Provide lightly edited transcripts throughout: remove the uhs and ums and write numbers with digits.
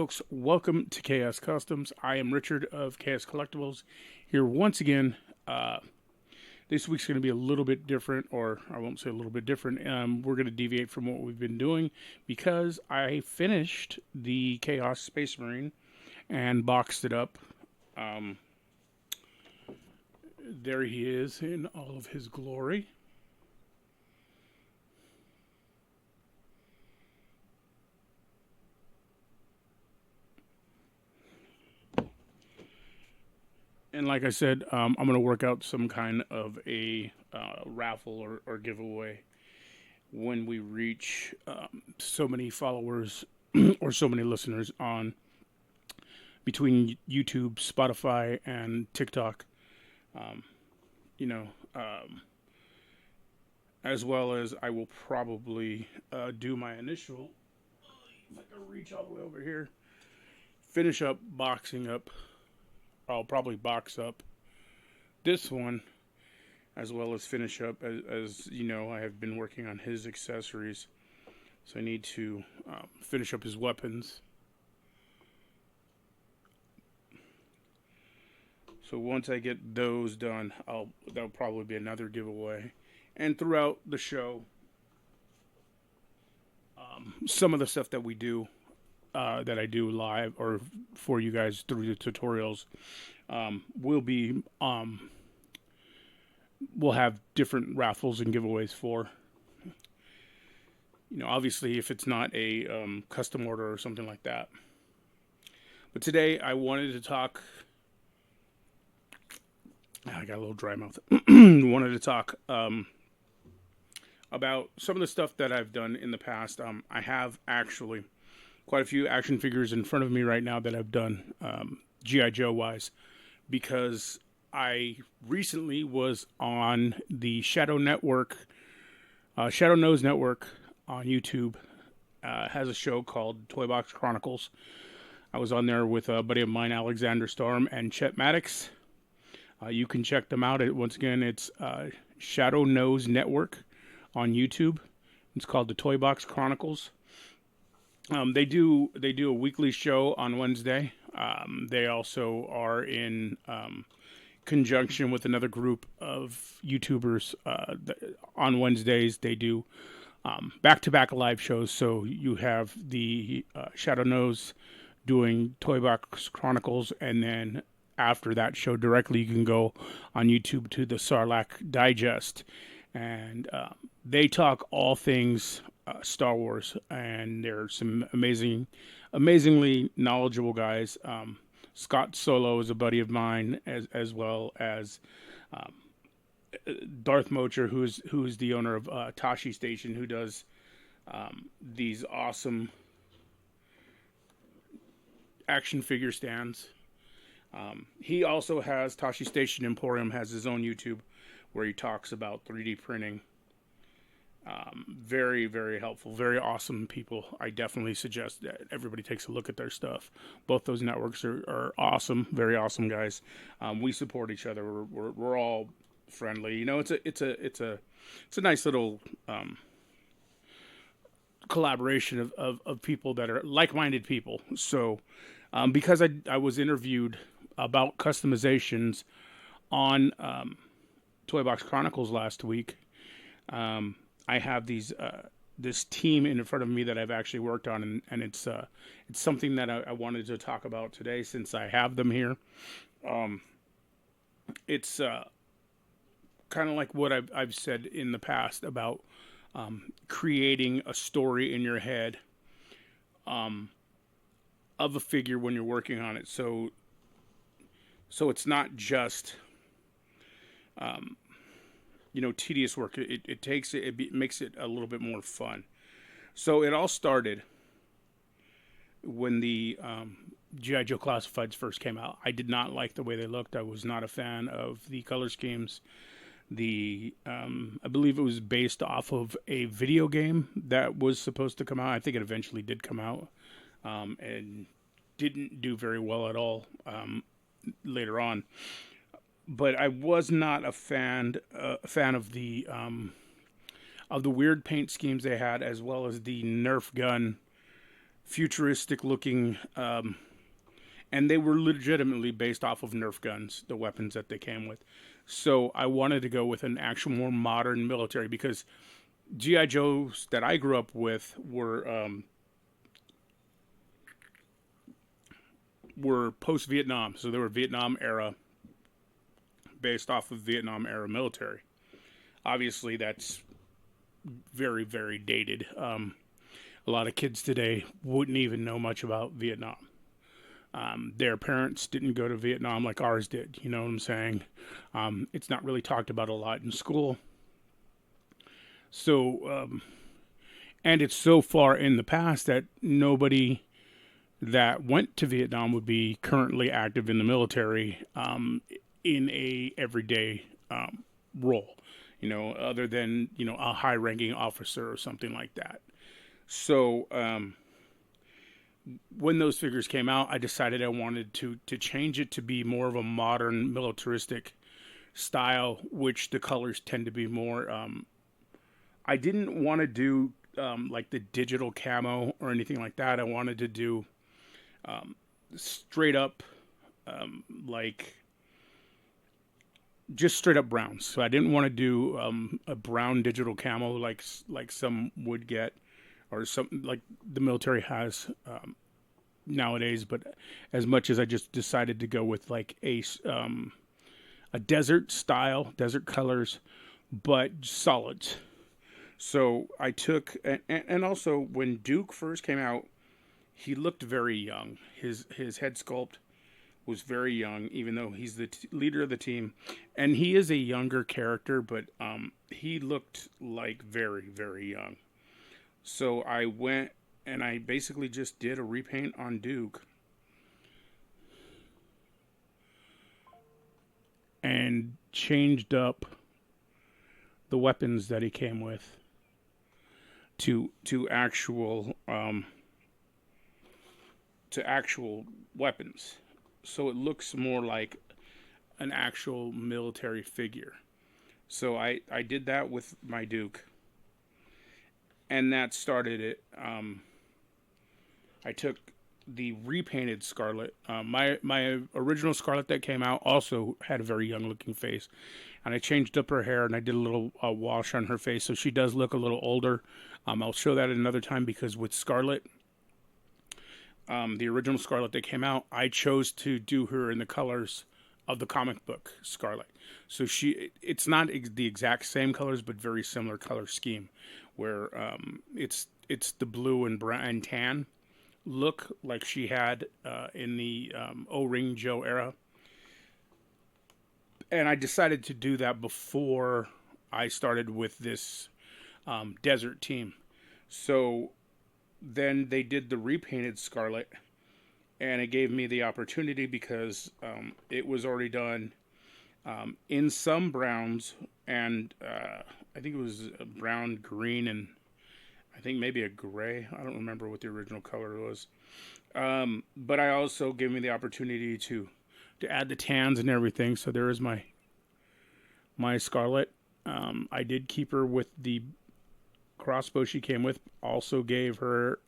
folks? Welcome to Chaos Customs. I am Richard of Chaos Collectibles here once again. This week's going to be a little bit different, or I won't say a little bit different. We're going to deviate from what we've been doing because I finished the Chaos Space Marine and boxed it up. There he is in all of his glory. And like I said, I'm going to work out some kind of a raffle or giveaway when we reach so many followers or so many listeners on between YouTube, Spotify, and TikTok. Um, you know, as well as I will probably do my initial. If I can reach all the way over here, finish up boxing up. I'll probably box up this one as well as finish up as you know I have been working on his accessories, so I need to finish up his weapons. So once I get those done, that'll probably be another giveaway. And throughout the show, some of the stuff that we do, that I do live or for you guys through the tutorials, will be we'll have different raffles and giveaways for. Obviously, if it's not a custom order or something like that. But today I wanted to talk. I got a little dry mouth. Wanted to talk about some of the stuff that I've done in the past. I have actually quite a few action figures in front of me right now that I've done G.I. Joe wise, because I recently was on the Shadow Network, Shadow Nose Network on YouTube. Has a show called Toy Box Chronicles. I was on there with a buddy of mine, Alexander Storm, and Chet Maddox. You can check them out. Once again, it's Shadow Nose Network on YouTube. It's called the Toy Box Chronicles. They do a weekly show on Wednesday. They also are in conjunction with another group of YouTubers. On Wednesdays, they do back-to-back live shows. So you have the Shadow Nose doing Toy Box Chronicles, and then after that show directly, you can go on YouTube to the Sarlacc Digest, and they talk all things Star Wars, and they're some amazingly knowledgeable guys. Scott Solo is a buddy of mine, as well as Darth Mocher, who's the owner of Tashi Station, who does these awesome action figure stands. He also has Tashi Station Emporium, has his own YouTube where he talks about 3D printing. Very, very helpful. Very awesome people. I definitely suggest that everybody takes a look at their stuff. Both those networks are awesome. Very awesome guys. We support each other. We're all friendly. It's a nice little collaboration of people that are like-minded people. So because I was interviewed about customizations on Toy Box Chronicles last week, I have this team in front of me that I've actually worked on, and it's something that I wanted to talk about today since I have them here. It's kind of like what I've said in the past about creating a story in your head of a figure when you're working on it. So it's not just tedious work. It makes it a little bit more fun. So it all started when the G.I. Joe Classifieds first came out. I did not like the way they looked. I was not a fan of the color schemes. I believe it was based off of a video game that was supposed to come out. I think it eventually did come out, and didn't do very well at all later on. But I was not a fan of the weird paint schemes they had, as well as the Nerf gun futuristic looking, and they were legitimately based off of Nerf guns, the weapons that they came with. So I wanted to go with an actual more modern military because GI Joes that I grew up with were post Vietnam, so they were Vietnam era, based off of Vietnam era military. Obviously, that's very very dated. A lot of kids today wouldn't even know much about Vietnam. Their parents didn't go to Vietnam like ours did. You know what I'm saying? It's not really talked about a lot in school. So, and it's so far in the past that nobody that went to Vietnam would be currently active in the military in a everyday role. You know, other than a high-ranking officer or something like that. So, when those figures came out, I decided I wanted to change it to be more of a modern militaristic style, which the colors tend to be more. I didn't want to do like the digital camo or anything like that. I wanted to do straight up like just straight up browns. So I didn't want to do a brown digital camo like some would get, or something like the military has nowadays. But as much as I just decided to go with like a desert style, desert colors, but solids. So I took, and also when Duke first came out, he looked very young. His head sculpt was very young, even though he's the leader of the team, and he is a younger character, but he looked like very very young. So I went and I basically just did a repaint on Duke and changed up the weapons that he came with to actual weapons. So it looks more like an actual military figure. So I did that with my Duke, and that started it. I took the repainted Scarlet. My original Scarlet that came out also had a very young looking face, and I changed up her hair and I did a little wash on her face, so she does look a little older. I'll show that another time because with Scarlet, the original Scarlet that came out, I chose to do her in the colors of the comic book Scarlet. So it's not the exact same colors, but very similar color scheme, where it's the blue and brown and tan look like she had in the O-Ring Joe era. And I decided to do that before I started with this desert team. So then they did the repainted Scarlet, and it gave me the opportunity because it was already done in some browns, and I think it was a brown, green, and I think maybe a gray. I don't remember what the original color was. But I also gave me the opportunity to add the tans and everything. So there is my Scarlet. I did keep her with the crossbow she came with. Also gave her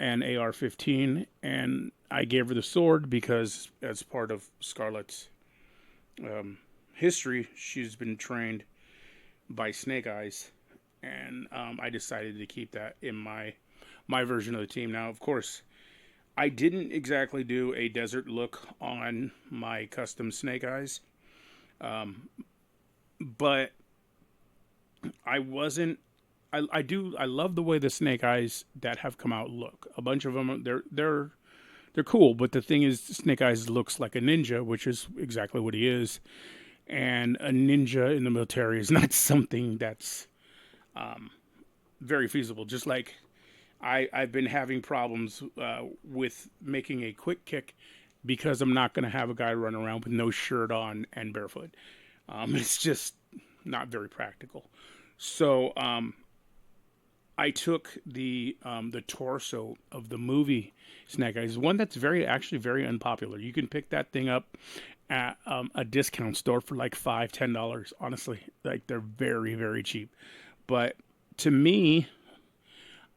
an AR-15, and I gave her the sword because as part of Scarlet's history, she's been trained by Snake Eyes, and I decided to keep that in my version of the team. Now, of course, I didn't exactly do a desert look on my custom Snake Eyes, but I wasn't. I love the way the Snake Eyes that have come out look. A bunch of them, they're cool, but the thing is, Snake Eyes looks like a ninja, which is exactly what he is. And a ninja in the military is not something that's very feasible. Just like I've been having problems with making a quick kick because I'm not going to have a guy run around with no shirt on and barefoot. It's just not very practical. So I took the torso of the movie Snake Eyes, one that's actually very unpopular. You can pick that thing up at a discount store for like $5-10. Honestly, like they're very very cheap. But to me,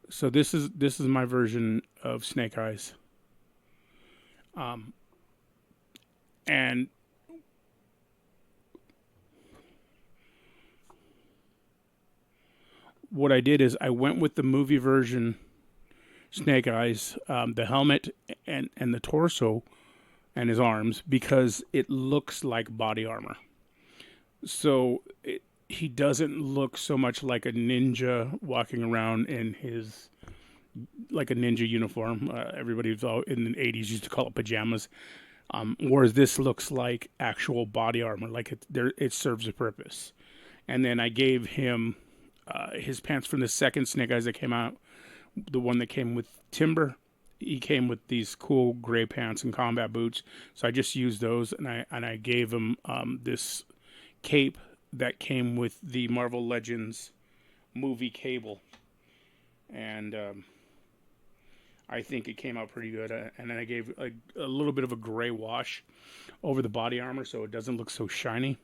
So this is my version of Snake Eyes. Um, and what I did is I went with the movie version Snake Eyes, the helmet and the torso and his arms because it looks like body armor. So he doesn't look so much like a ninja walking around in his like a ninja uniform. Everybody in the '80s used to call it pajamas. Whereas this looks like actual body armor, like it serves a purpose. And then I gave him his pants from the second Snake Eyes that came out, the one that came with Timber. He came with these cool gray pants and combat boots, so I just used those, and I gave him this cape that came with the Marvel Legends movie cable, and I think it came out pretty good. And then I gave a little bit of a gray wash over the body armor, so it doesn't look so shiny.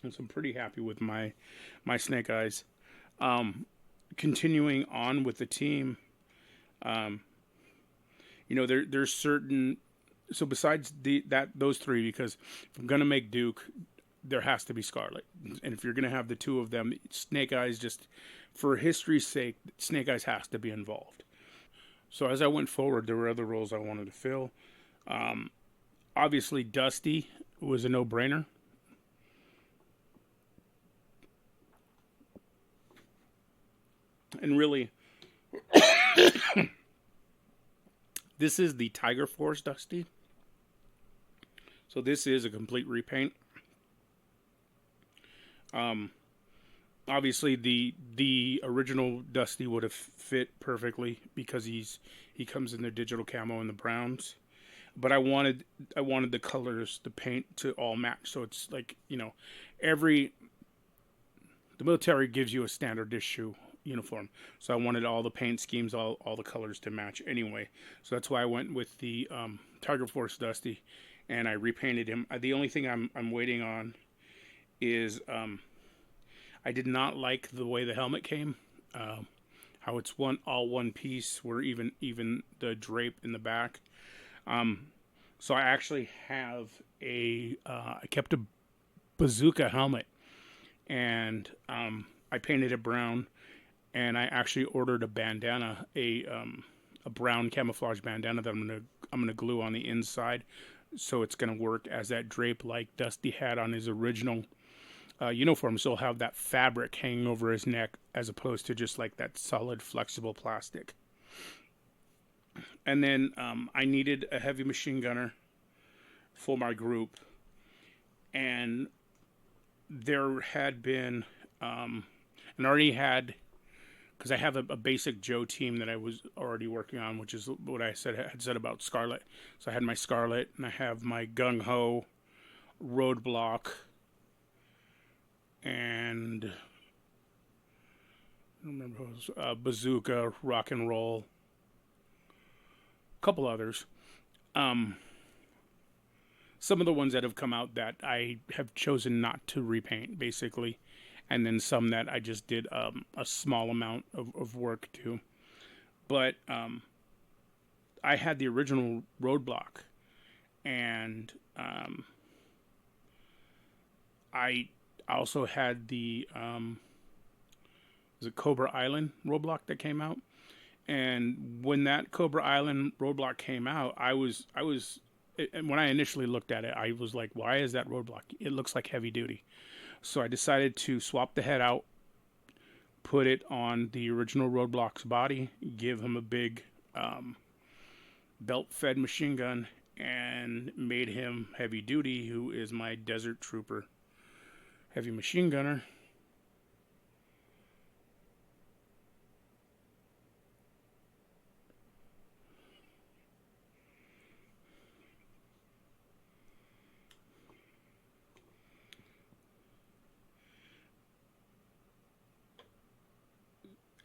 And so I'm pretty happy with my Snake Eyes. Um, Continuing on with the team, um, there's certain. So besides those three, because if I'm gonna make Duke, there has to be Scarlet, and if you're gonna have the two of them, Snake Eyes just for history's sake, Snake Eyes has to be involved. So as I went forward, there were other roles I wanted to fill. Um, Obviously, Dusty was a no-brainer, and really, this is the Tiger Force Dusty. So this is a complete repaint. Um, Obviously, the original Dusty would have fit perfectly because he comes in the digital camo and the browns. But I wanted the colors, the paint to all match. So it's like every the military gives you a standard issue uniform. So I wanted all the paint schemes, all the colors to match anyway. So that's why I went with the Tiger Force Dusty, and I repainted him. The only thing I'm waiting on is I did not like the way the helmet came. How it's one piece, where even the drape in the back. Um, so I actually have I kept a bazooka helmet, and I painted it brown, and I actually ordered a bandana, a brown camouflage bandana that I'm gonna glue on the inside, so it's gonna work as that drape like Dusty had on his original uniform. So he'll have that fabric hanging over his neck as opposed to just like that solid flexible plastic. And then I needed a heavy machine gunner for my group, and there had been and already had because I have a basic Joe team that I was already working on, which is what I had said about Scarlet. So I had my Scarlet, and I have my Gung Ho, Roadblock, and I don't remember who it was, Bazooka, Rock and Roll, a couple others. Um, some of the ones that have come out that I have chosen not to repaint, basically, and then some that I just did a small amount of work to. But I had the original Roadblock, and I also had the was it Cobra Island Roadblock that came out. And when that Cobra Island Roadblock came out, and when I initially looked at it, I was like, "Why is that Roadblock? It looks like heavy duty." So I decided to swap the head out, put it on the original Roadblock's body, give him a big belt-fed machine gun, and made him heavy duty, who is my Desert Trooper heavy machine gunner.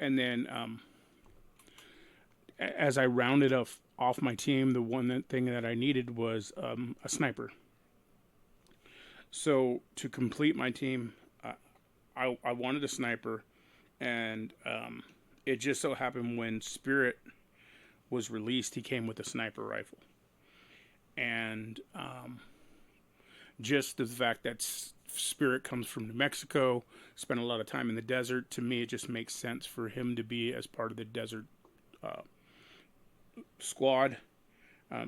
And then as I rounded off my team, the one thing that I needed was a sniper. So to complete my team, I wanted a sniper, and It just so happened when Spirit was released, he came with a sniper rifle, and just the fact that Spirit comes from New Mexico, spent a lot of time in the desert. To me, it just makes sense for him to be as part of the desert uh, squad.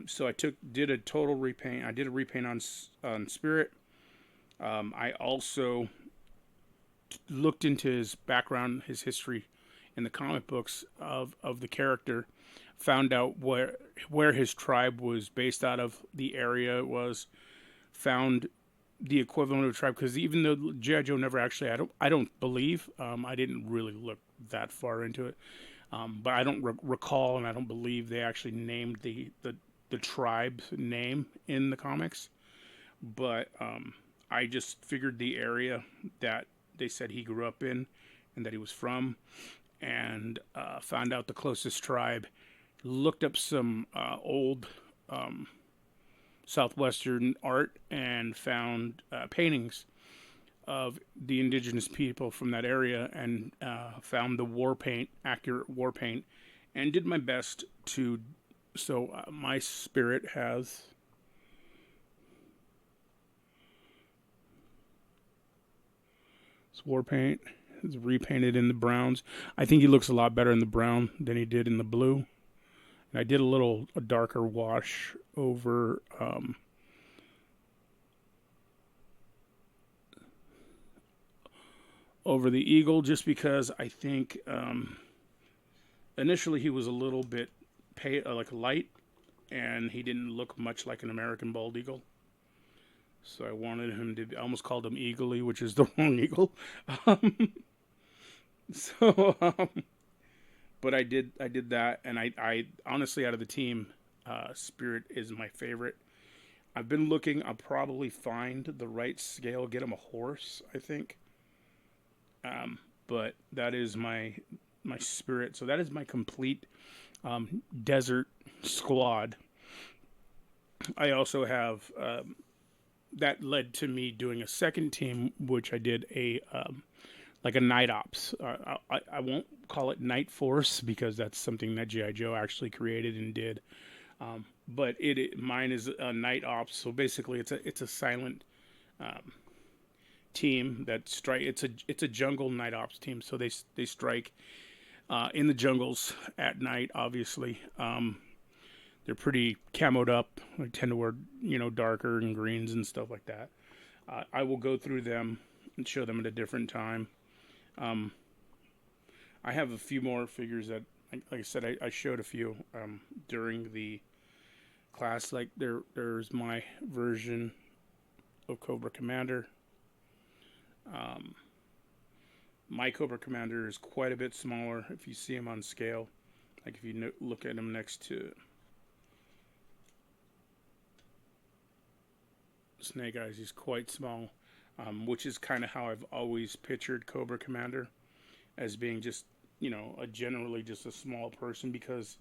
So I did a total repaint. I did a repaint on Spirit. I also looked into his background, his history in the comic books of the character. Found out where his tribe was based out of, the area it was. Found the equivalent of a tribe, because even though G.I. Joe never actually, I don't believe, I didn't really look that far into it, but I don't recall, and I don't believe they actually named the tribe's name in the comics. But I just figured the area that they said he grew up in and that he was from, and found out the closest tribe. Looked up some old southwestern art and found paintings of the indigenous people from that area, and found the war paint, accurate war paint, and did my best to. So my Spirit has this war paint. It's repainted in the browns. I think he looks a lot better in the brown than he did in the blue. And I did a darker wash over over the eagle, just because I think initially he was a little bit like light, and he didn't look much like an American bald eagle. So I wanted him to. I almost called him Eagly, which is the wrong eagle. Um, so, but I did that, and I honestly, out of the team, Spirit is my favorite. I've been looking. I'll probably find the right scale, get him a horse, I think. But that is my Spirit. So that is my complete desert squad. I also have that led to me doing a second team, which I did like a night ops. I won't call it Night Force, because that's something that GI Joe actually created and did. But mine is a night ops. So basically, it's a silent team that strike. It's a jungle night ops team. So they strike in the jungles at night. Obviously, they're pretty camoed up. They tend to wear darker and greens and stuff like that. I will go through them and show them at a different time. Um, I have a few more figures that, like I said, I showed a few during the class. Like there's my version of Cobra Commander. Um, my Cobra Commander is quite a bit smaller if you see him on scale. Like if you look at him next to Snake Eyes, he's quite small, which is kind of how I've always pictured Cobra Commander, as being just, generally just a small person, because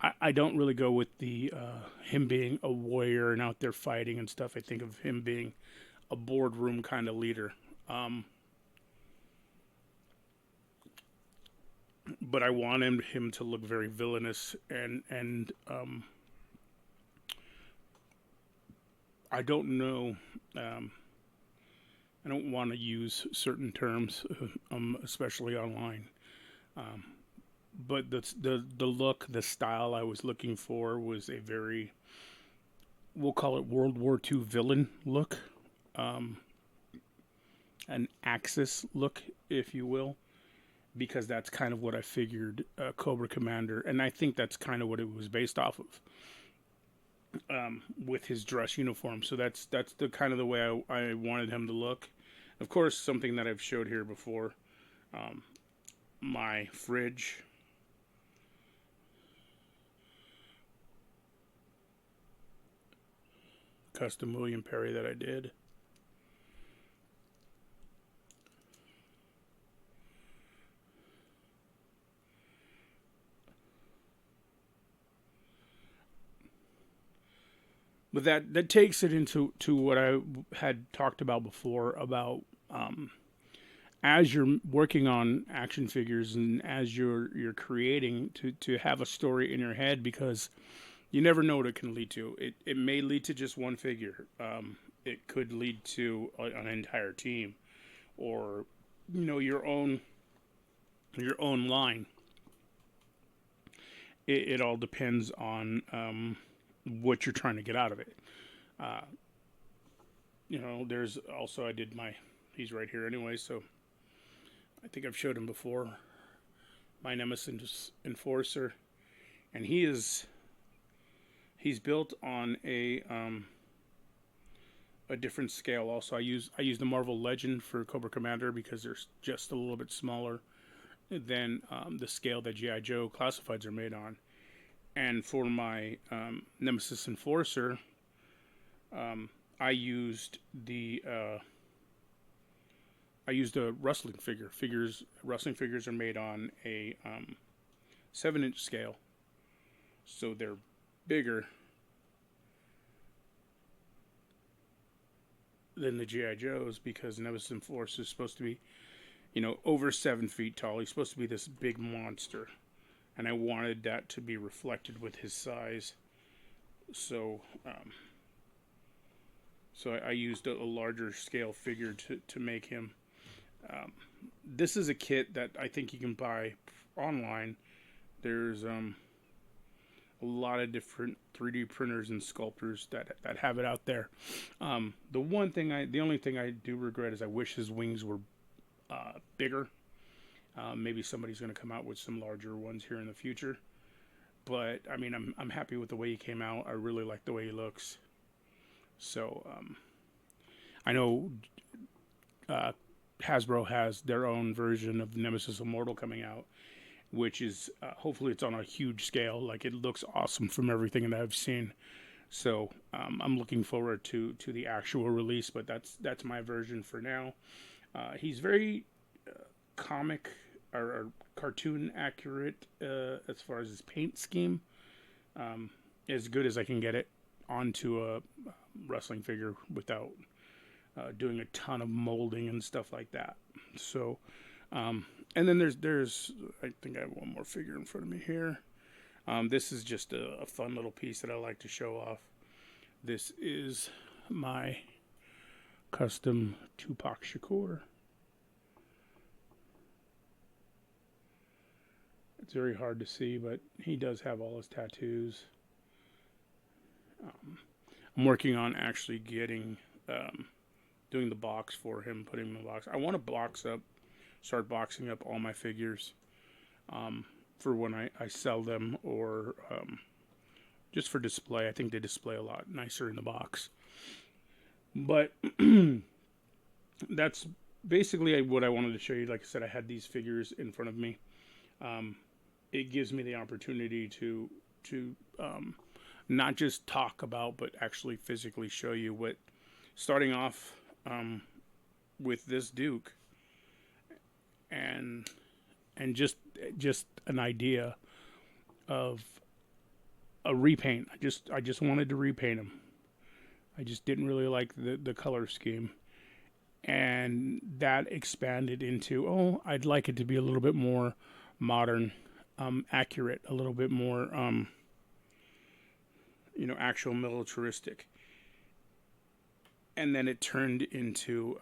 I don't really go with the him being a warrior and out there fighting and stuff. I think of him being a boardroom kind of leader. But I want him to look very villainous, and I don't know. I don't want to use certain terms, especially online. Um, but the look, the style I was looking for was a very, we'll call it World War II villain look, um, an Axis look, if you will, because that's kind of what I figured Cobra Commander, and I think that's kind of what it was based off of. With his dress uniform. So that's the kind of the way I wanted him to look. Of course, something that I've showed here before, um, my fridge. Custom William Perry that I did. But that takes it into what I had talked about before, about as you're working on action figures and as you're creating to have a story in your head, because you never know what it can lead to. It may lead to just one figure. It could lead to an entire team, or your own line. It all depends on what you're trying to get out of it. Uh, there's also, I did my. He's right here anyway, so I think I've showed him before. My Nemesis Enforcer, and he's built on a different scale. Also, I use the Marvel Legend for Cobra Commander because they're just a little bit smaller than the scale that GI Joe classifieds are made on. And for my Nemesis Enforcer, I used a wrestling figure. Wrestling figures are made on a 7-inch scale, so they're bigger than the GI Joes, because Nemesis Enforcer is supposed to be, over 7 feet tall. He's supposed to be this big monster, and I wanted that to be reflected with his size. So, I used a larger scale figure to make him. This is a kit that I think you can buy online. There's a lot of different 3D printers and sculptors that have it out there. The only thing I do regret is I wish his wings were bigger. Maybe somebody's going to come out with some larger ones here in the future. But I mean, I'm happy with the way he came out. I really like the way he looks. So I know Hasbro has their own version of Nemesis Immortal coming out, which is hopefully it's on a huge scale. Like, it looks awesome from everything that I've seen. So I'm looking forward to the actual release. But that's my version for now. He's very comic or cartoon accurate as far as his paint scheme. As good as I can get it onto a wrestling figure without doing a ton of molding and stuff like that. So, and then there's I think I have one more figure in front of me here. This is just a fun little piece that I like to show off. This is my custom Tupac Shakur. It's very hard to see, but he does have all his tattoos. I'm working on actually doing the box for him, putting him in the box. I want to start boxing up all my figures for when I sell them, or just for display. I think they display a lot nicer in the box. But that's basically what I wanted to show you. Like I said, I had these figures in front of me. It gives me the opportunity to not just talk about, but actually physically show you what. Starting off with this Duke, and just an idea of a repaint. I just wanted to repaint him. I just didn't really like the color scheme, and that expanded into, I'd like it to be a little bit more modern, accurate, a little bit more actual militaristic. And then it turned into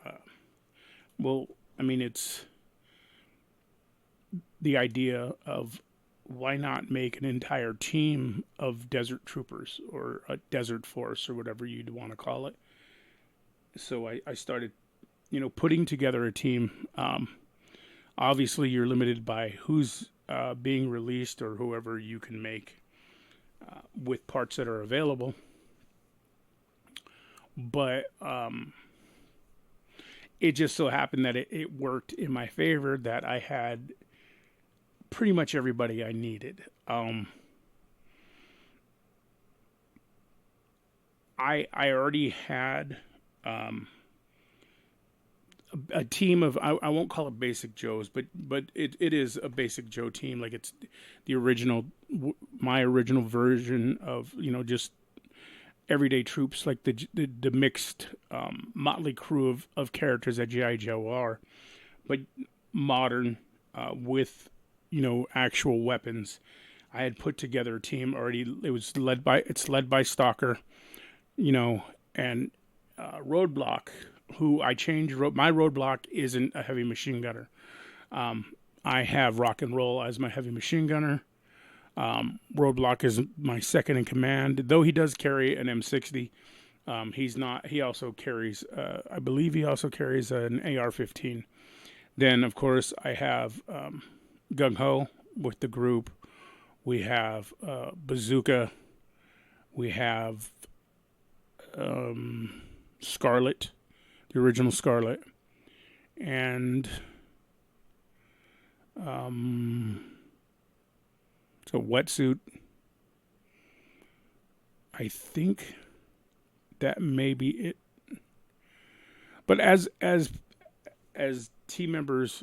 it's the idea of, why not make an entire team of desert troopers, or a desert force, or whatever you'd want to call it. So I started, putting together a team. Obviously, you're limited by who's being released, or whoever you can make with parts that are available. But it just so happened that it worked in my favor, that I had pretty much everybody I needed. I already had a team of, I won't call it Basic Joes, but it is a Basic Joe team. Like, it's the original, my original version of, just everyday troops, like the mixed motley crew of characters that G.I. Joe are. but modern, with, actual weapons. I had put together a team already. It's led by Stalker, you know, and Roadblock, who I changed. My Roadblock isn't a heavy machine gunner. I have Rock and Roll as my heavy machine gunner. Roadblock is my second in command, though he does carry an M60. He's not. He also carries. I believe he also carries an AR-15. Then, of course, I have Gung Ho with the group. We have Bazooka. We have Scarlet, the original Scarlet, and it's a wetsuit. I think that may be it. But as team members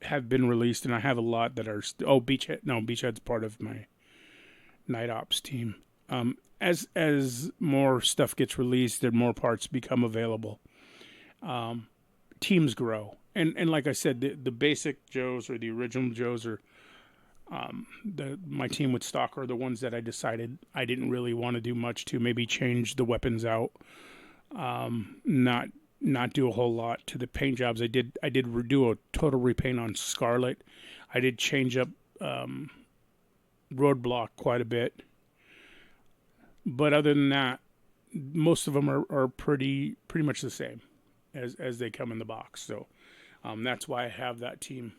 have been released, and I have a lot that are Beachhead. No, Beachhead's part of my Night Ops team. As more stuff gets released and more parts become available, teams grow. And like I said, the basic Joes or the original Joes are my team with Stalker are the ones that I decided I didn't really want to do much to. Maybe change the weapons out, not do a whole lot to the paint jobs. I did do a total repaint on Scarlet. I did change up Roadblock quite a bit. But other than that, most of them are pretty much the same as they come in the box. So that's why I have that team.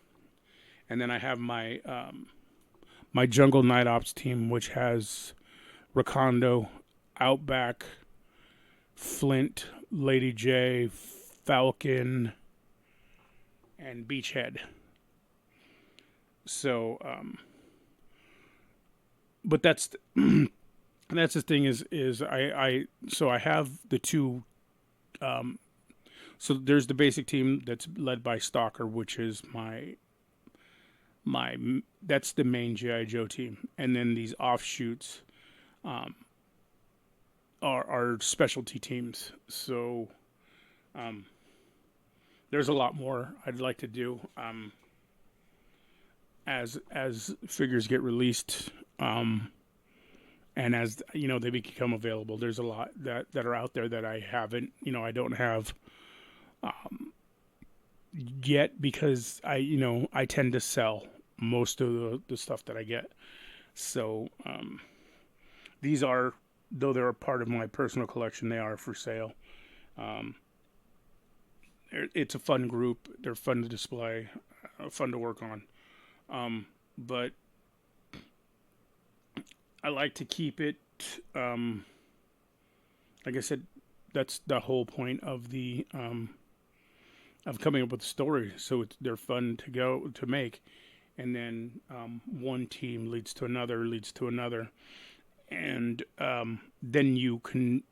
And then I have my my Jungle Night Ops team, which has Rakondo, Outback, Flint, Lady J, Falcon, and Beachhead. So, but that's the thing is I have the two. So there's the basic team that's led by Stalker, which is my that's the main G.I. Joe team, and then these offshoots are specialty teams. So there's a lot more I'd like to do as figures get released, and as they become available. There's a lot that are out there that I haven't, I don't have yet, because I tend to sell most of the stuff that I get. So these are, though they're a part of my personal collection, they are for sale. It's a fun group. They're fun to display, fun to work on. But I like to keep it, like I said, that's the whole point of the of coming up with a story. So they're fun to make, and then one team leads to another, and then you can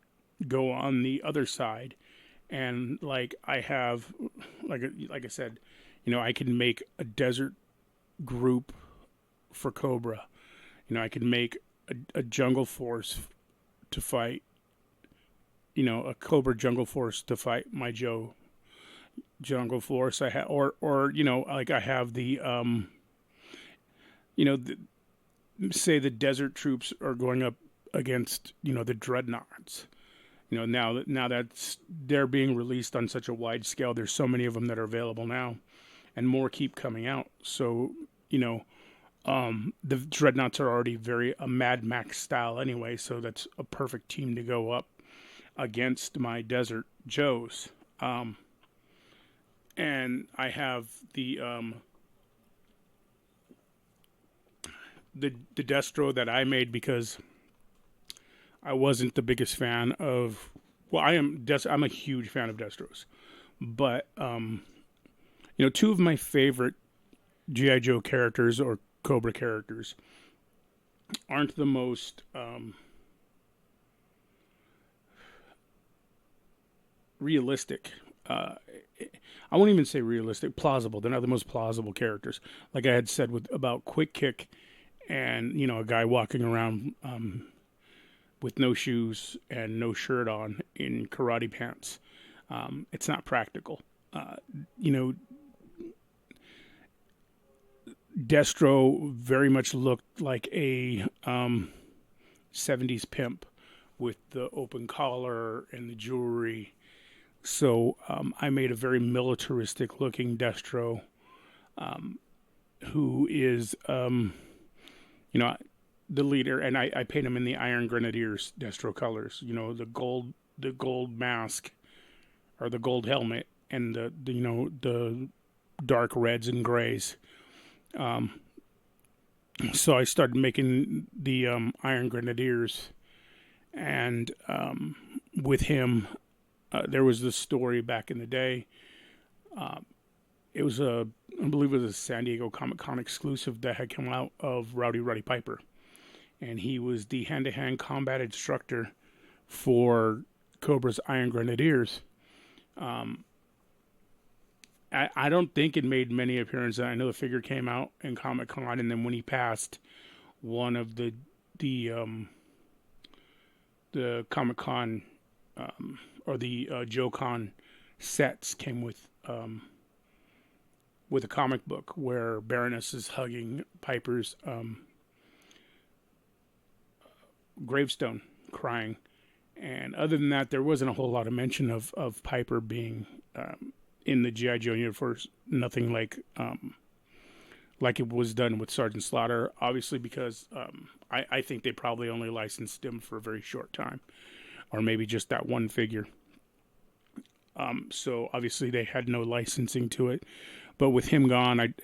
go on the other side, and like I have, like I said, I can make a desert group for Cobra. I can make a jungle force to fight, a Cobra jungle force to fight my Joe jungle force. I have, or like I have the say the desert troops are going up against the dreadnoughts. Now that they're being released on such a wide scale, there's so many of them that are available now, and more keep coming out. So the dreadnoughts are already very a Mad Max style anyway, so that's a perfect team to go up against my Desert Joes. And I have the Destro that I made because I wasn't the biggest fan of. Well, I'm a huge fan of Destros, but two of my favorite G.I. Joe characters or Cobra characters aren't the most realistic. I won't even say realistic, plausible. They're not the most plausible characters. Like I had said about Quick Kick, and a guy walking around with no shoes and no shirt on in karate pants. It's not practical. Destro very much looked like a 70s pimp with the open collar and the jewelry. So I made a very militaristic looking Destro, who is, you know, the leader, and I paint him in the Iron Grenadiers Destro colors. You know, the gold mask or the gold helmet, and the the dark reds and grays. So I started making the Iron Grenadiers, and with him, there was this story back in the day. It was I believe it was a San Diego Comic Con exclusive that had come out of Rowdy Roddy Piper, and he was the hand-to-hand combat instructor for Cobra's Iron Grenadiers. I don't think it made many appearances. I know the figure came out in Comic Con, and then when he passed, one of the Comic Con or the Joe Con sets came with a comic book where Baroness is hugging Piper's gravestone, crying. And other than that, there wasn't a whole lot of mention of Piper being in the G.I. Joe universe. Nothing like it was done with Sergeant Slaughter, obviously, because I think they probably only licensed him for a very short time, or maybe just that one figure. So obviously they had no licensing to it. But with him gone, I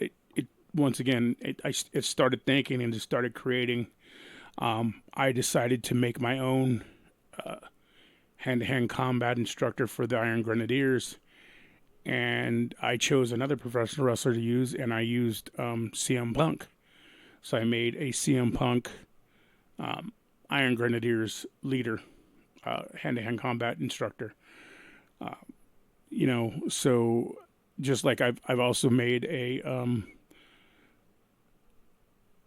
started thinking and just started creating. I decided to make my own hand-to-hand combat instructor for the Iron Grenadiers, and I chose another professional wrestler to use, and I used CM Punk. So I made a CM Punk Iron Grenadiers leader, hand-to-hand combat instructor. So just like I've also made a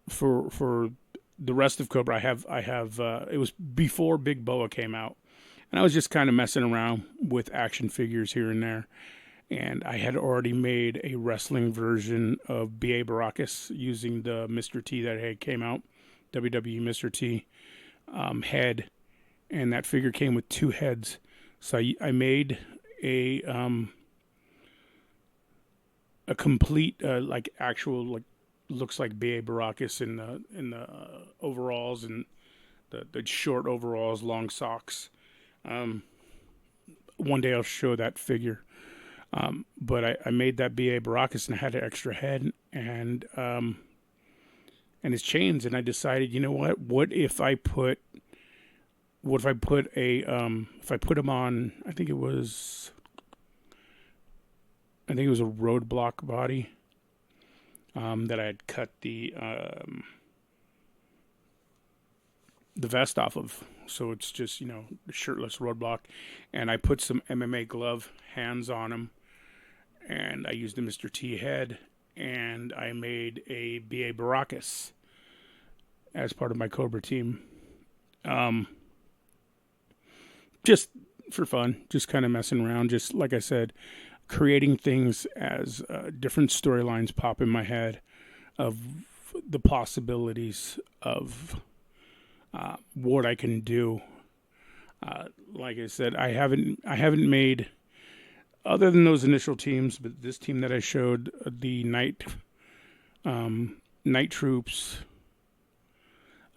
for the rest of Cobra, I have it was before Big Boa came out, and I was just kind of messing around with action figures here and there, and I had already made a wrestling version of B.A. Baracus using the Mr. T that had came out, WWE Mr. T head, and that figure came with two heads. So I made a complete like actual like looks like B.A. Baracus in the overalls and the short overalls, long socks. One day I'll show that figure. But I made that B.A. Baracus, and I had an extra head and his chains, and I decided, you know what? What if I put him on? I think it was a roadblock body. That I had cut the vest off of, so it's just shirtless roadblock, and I put some MMA glove hands on him, and I used the Mr. T head, and I made a B.A. Baracus as part of my Cobra team, just for fun, just kind of messing around, just like I said, creating things as different storylines pop in my head of the possibilities of what I can do. Like I said, I haven't made, other than those initial teams, but this team that I showed, the night troops,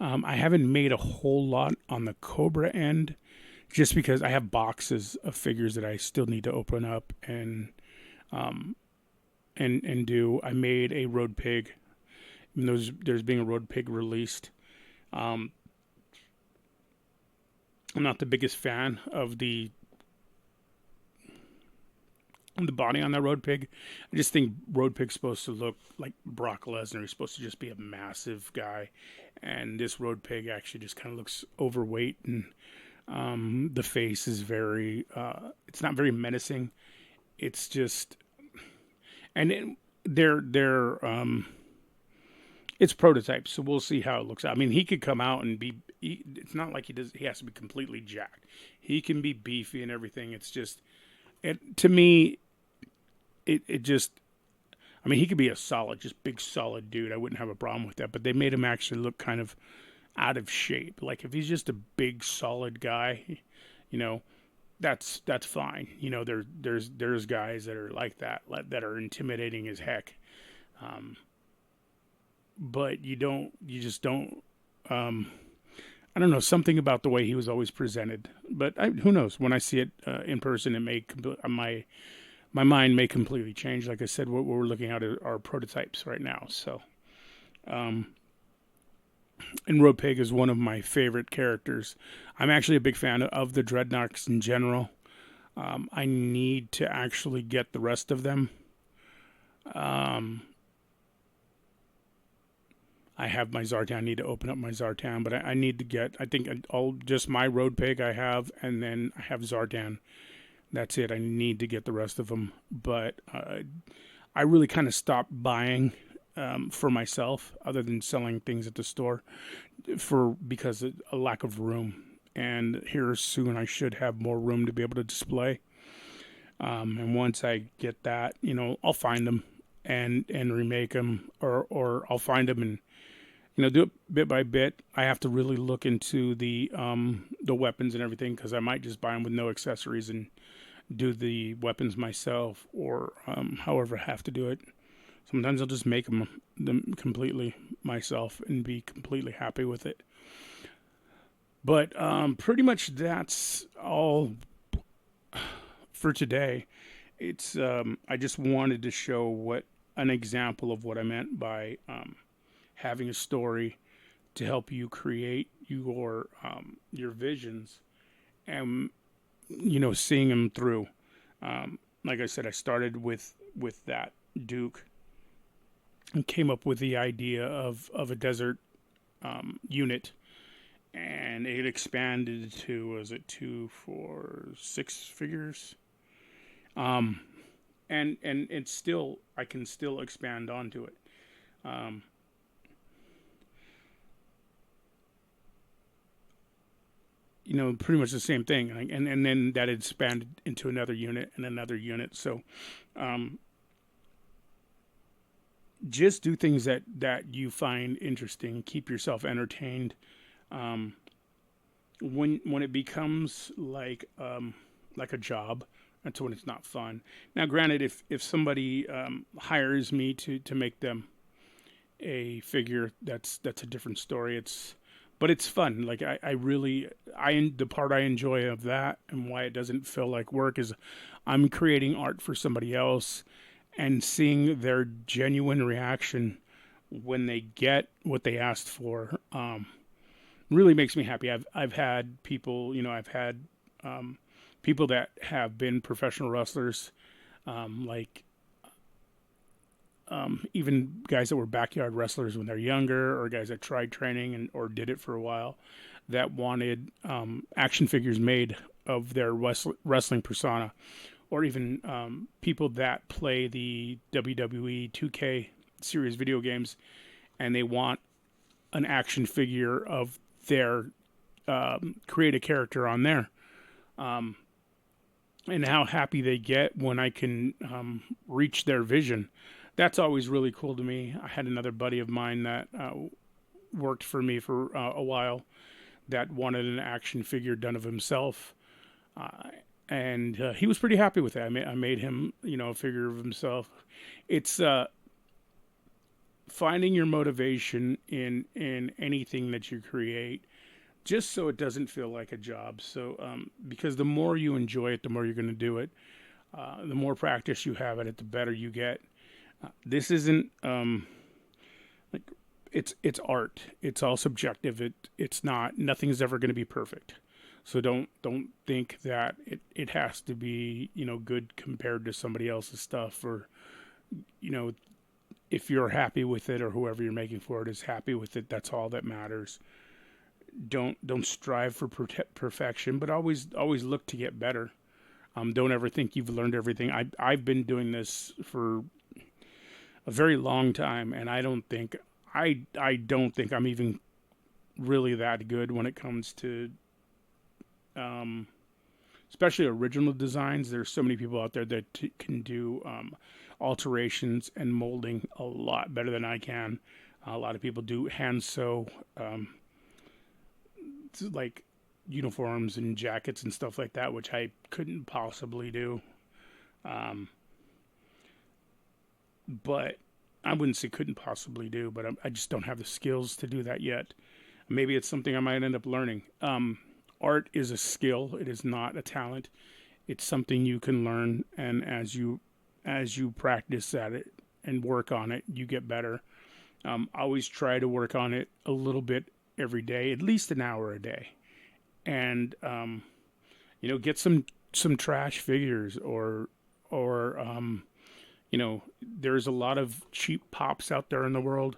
I haven't made a whole lot on the Cobra end, just because I have boxes of figures that I still need to open up and do. I made a Road Pig. There's being a Road Pig released. I'm not the biggest fan of the body on that Road Pig. I just think Road Pig's supposed to look like Brock Lesnar. He's supposed to just be a massive guy, and this Road Pig actually just kind of looks overweight, and the face is very it's not very menacing. It's just, and it's prototypes, so we'll see how it looks. I mean, he could come out and be, it's not like he has to be completely jacked. He can be beefy and everything. It's just, to me, it just, I mean, he could be a solid, just big solid dude. I wouldn't have a problem with that. But they made him actually look kind of out of shape. Like if he's just a big solid guy, you know, that's fine. You know, there's guys that are like that are intimidating as heck. Um, but you just don't. Um, I don't know, something about the way he was always presented. But who knows? When I see it in person, it may my mind may completely change. Like I said, what we're looking at are prototypes right now. So, um, and Road Pig is one of my favorite characters. I'm actually a big fan of the Dreadnoks in general. I need to actually get the rest of them. Um, I have my Zartan. I need to open up my Zartan, but I need to get. I think all just my Road Pig I have, and then I have Zartan. That's it. I need to get the rest of them, but I really kind of stopped buying for myself, other than selling things at the store, because of a lack of room. And here soon, I should have more room to be able to display. And once I get that, I'll find them and remake them, or I'll find them and do it bit by bit. I have to really look into the weapons and everything, because I might just buy them with no accessories and do the weapons myself, or however I have to do it. Sometimes I'll just make them completely myself and be completely happy with it. But pretty much that's all for today. It's I just wanted to show what an example of what I meant by having a story to help you create your visions, and seeing them through. Like I said, I started with that Duke and came up with the idea of a desert unit, and it expanded to, was it 2, 4, 6 figures? And it's still, I can still expand onto it. Um, pretty much the same thing, and then that expanded into another unit and another unit. So, um, just do things that you find interesting. Keep yourself entertained. Um, when it becomes like a job, that's when it's not fun. Now, granted, if somebody hires me to make them a figure, that's a different story. But it's fun. Like I really, the part I enjoy of that, and why it doesn't feel like work, is I'm creating art for somebody else and seeing their genuine reaction when they get what they asked for. Really makes me happy. I've had people, I've had people that have been professional wrestlers, like even guys that were backyard wrestlers when they're younger, or guys that tried training or did it for a while, that wanted action figures made of their wrestling persona, or even people that play the WWE 2K series video games, and they want an action figure of their create a character on there. And how happy they get when I can reach their vision. That's always really cool to me. I had another buddy of mine that worked for me for a while, that wanted an action figure done of himself. And he was pretty happy with it. I made him, a figure of himself. It's finding your motivation in anything that you create, just so it doesn't feel like a job. So, because the more you enjoy it, the more you're going to do it. The more practice you have at it, the better you get. This isn't like it's art. It's all subjective. It's not. Nothing's ever going to be perfect. So don't think that it has to be good compared to somebody else's stuff, or if you're happy with it, or whoever you're making for it is happy with it. That's all that matters. Don't strive for perfection, but always look to get better. Don't ever think you've learned everything. I've been doing this for a very long time, and I don't think I'm even really that good when it comes to especially original designs. There's so many people out there that can do alterations and molding a lot better than I can. A lot of people do hand sew, like uniforms and jackets and stuff like that, which I couldn't possibly do. Um, but I wouldn't say couldn't possibly do, but I just don't have the skills to do that yet. Maybe it's something I might end up learning. Art is a skill; it is not a talent. It's something you can learn, and as you practice at it and work on it, you get better. I always try to work on it a little bit every day, at least an hour a day, and get some trash figures or there's a lot of cheap pops out there in the world.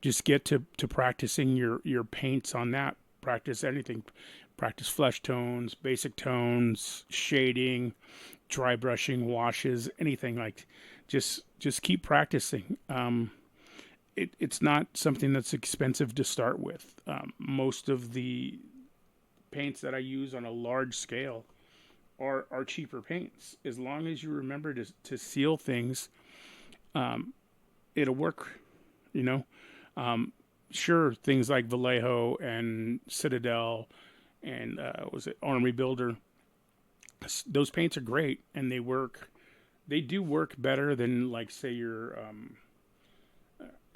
Just get to practicing your paints on that. Practice anything. Practice flesh tones, basic tones, shading, dry brushing, washes, anything like. Just keep practicing. It's not something that's expensive to start with. Most of the paints that I use on a large scale are cheaper paints. As long as you remember to seal things, it'll work. You know, sure, things like Vallejo and Citadel and was it Army Builder? Those paints are great and they work. They do work better than like say your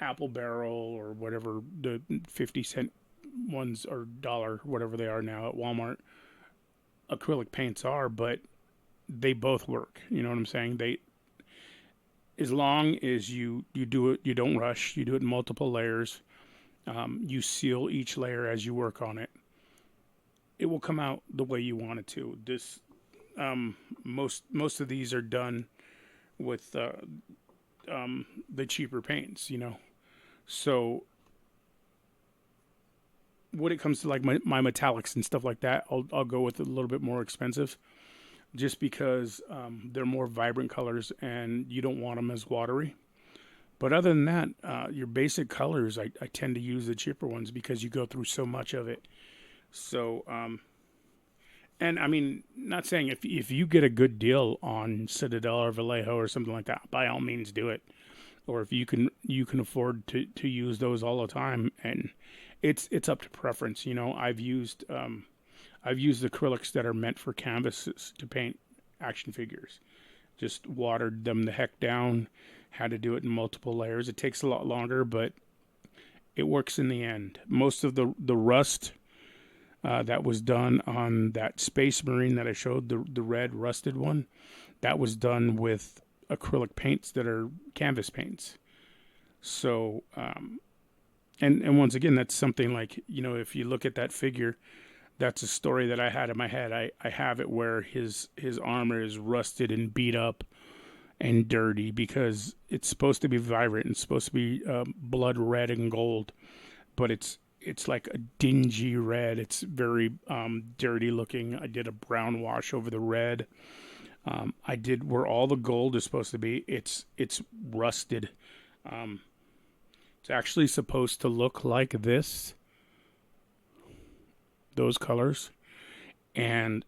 Apple Barrel or whatever the 50-cent ones or dollar whatever they are now at Walmart acrylic paints are, but they both work. You know what I'm saying? They, as long as you do it, you don't rush. You do it in multiple layers. You seal each layer as you work on it. It will come out the way you want it to. This most of these are done with the cheaper paints, So when it comes to like my metallics and stuff like that, I'll go with a little bit more expensive, just because they're more vibrant colors and you don't want them as watery. But other than that, your basic colors, I tend to use the cheaper ones because you go through so much of it. So, and I mean, not saying if you get a good deal on Citadel or Vallejo or something like that, by all means do it. Or if you can afford to use those all the time, and it's up to preference. I've used acrylics that are meant for canvases to paint action figures. Just watered them the heck down. Had to do it in multiple layers. It takes a lot longer, but it works in the end. Most of the rust that was done on that Space Marine that I showed, the red rusted one, that was done with acrylic paints that are canvas paints. So, and once again, that's something like, if you look at that figure, that's a story that I had in my head. I have it where his armor is rusted and beat up and dirty because it's supposed to be vibrant and supposed to be blood red and gold, but it's like a dingy red. It's very dirty looking. I did a brown wash over the red. I did where all the gold is supposed to be. It's rusted. It's actually supposed to look like this, those colors, and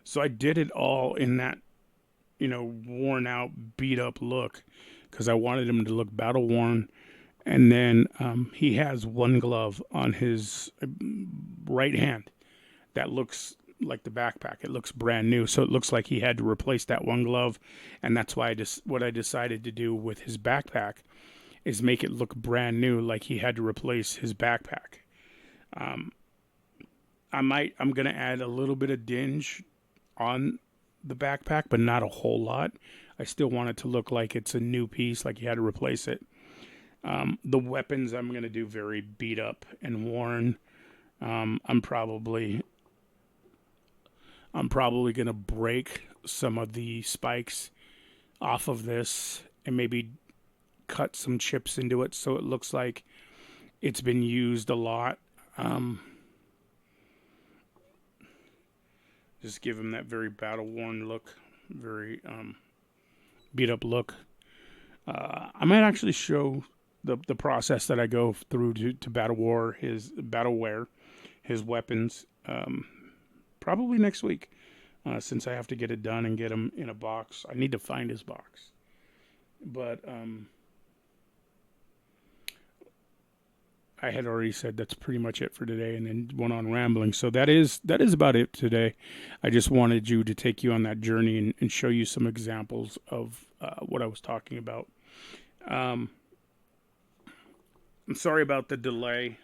so I did it all in that worn out, beat up look because I wanted him to look battle worn. And then he has one glove on his right hand that looks like the backpack. It looks brand new, so it looks like he had to replace that one glove. And that's why what I decided to do with his backpack is make it look brand new, like he had to replace his backpack. I'm gonna add a little bit of dinge on the backpack, but not a whole lot. I still want it to look like it's a new piece, like he had to replace it. The weapons I'm going to do very beat up and worn. I'm probably going to break some of the spikes off of this and maybe cut some chips into it so it looks like it's been used a lot. Just give him that very battle worn look, very beat up look. I might actually show the process that I go through to battle wear his weapons. probably next week, since I have to get it done and get them in a box. I need to find his box. But I had already said that's pretty much it for today, and then went on rambling. So that is about it today. I just wanted you to take you on that journey and show you some examples of what I was talking about. I'm sorry about the delay.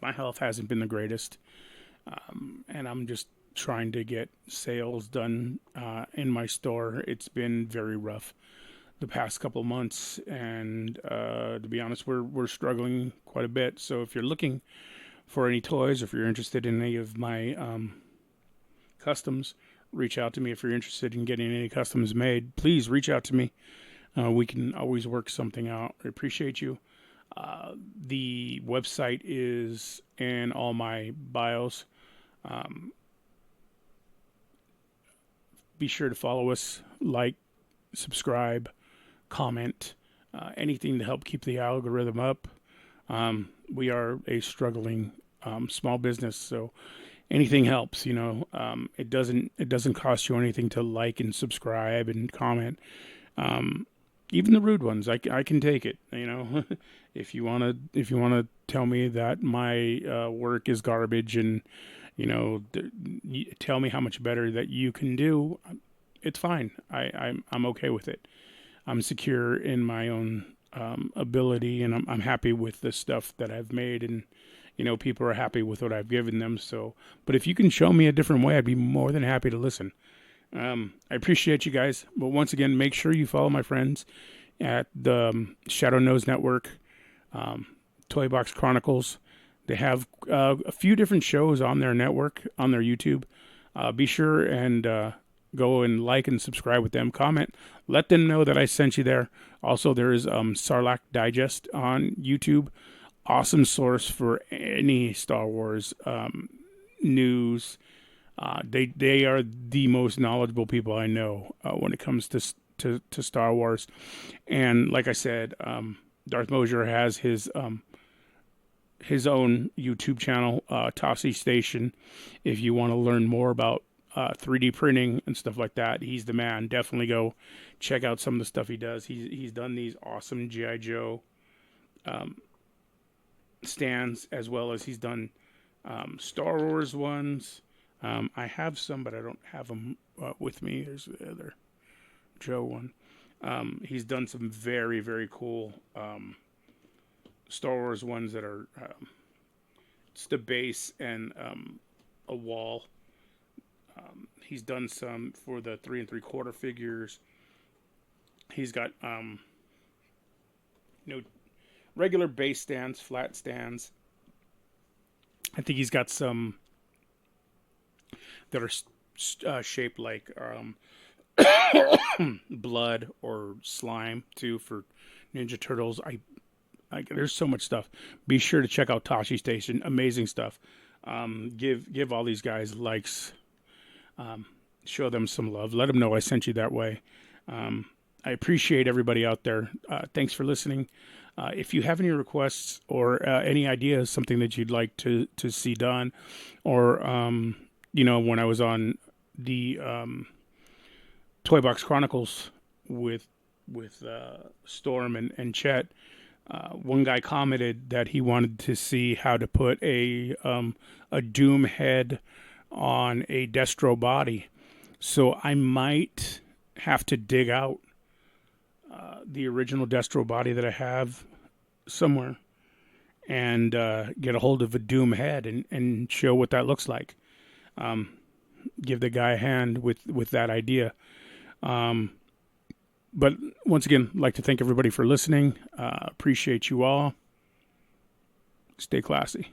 My health hasn't been the greatest, and I'm just trying to get sales done in my store. It's been very rough the past couple months, and to be honest, we're struggling quite a bit. So if you're looking for any toys, or if you're interested in any of my customs, reach out to me. If you're interested in getting any customs made, please reach out to me. We can always work something out. I appreciate you. The website is in all my bios. Be sure to follow us, like, subscribe, comment, anything to help keep the algorithm up. We are a struggling small business, so anything helps. It doesn't cost you anything to like and subscribe and comment. Even the rude ones, I can take it. If you wanna tell me that my work is garbage, and tell me how much better that you can do, it's fine. I'm okay with it. I'm secure in my own ability, and I'm happy with the stuff that I've made, and people are happy with what I've given them. So, but if you can show me a different way, I'd be more than happy to listen. I appreciate you guys, but once again, make sure you follow my friends at the Shadow Nose Network, Toy Box Chronicles. They have a few different shows on their network, on their YouTube. Be sure and go and like and subscribe with them. Comment. Let them know that I sent you there. Also, there is Sarlacc Digest on YouTube. Awesome source for any Star Wars news. They are the most knowledgeable people I know when it comes to Star Wars. And like I said, Darth Mosier has his own YouTube channel, Tossie Station. If you want to learn more about 3D printing and stuff like that, he's the man. Definitely go check out some of the stuff he does. He's done these awesome G.I. Joe stands, as well as he's done Star Wars ones. I have some, but I don't have them with me. There's the other Joe one. He's done some very, very cool Star Wars ones that are it's the base and a wall. He's done some for the 3 3/4 figures. He's got regular base stands, flat stands. I think he's got some that are shaped like blood or slime too, for Ninja Turtles. There's so much stuff. Be sure to check out Tossie Station. Amazing stuff. Give all these guys likes. Show them some love. Let them know I sent you that way. I appreciate everybody out there. Thanks for listening. If you have any requests or any ideas, something that you'd like to see done, or when I was on the Toy Box Chronicles with Storm and Chet, one guy commented that he wanted to see how to put a Doom head on a Destro body. So I might have to dig out the original Destro body that I have somewhere and get a hold of a Doom head and show what that looks like. Give the guy a hand with that idea. But once again, I'd like to thank everybody for listening. Appreciate you all. Stay classy.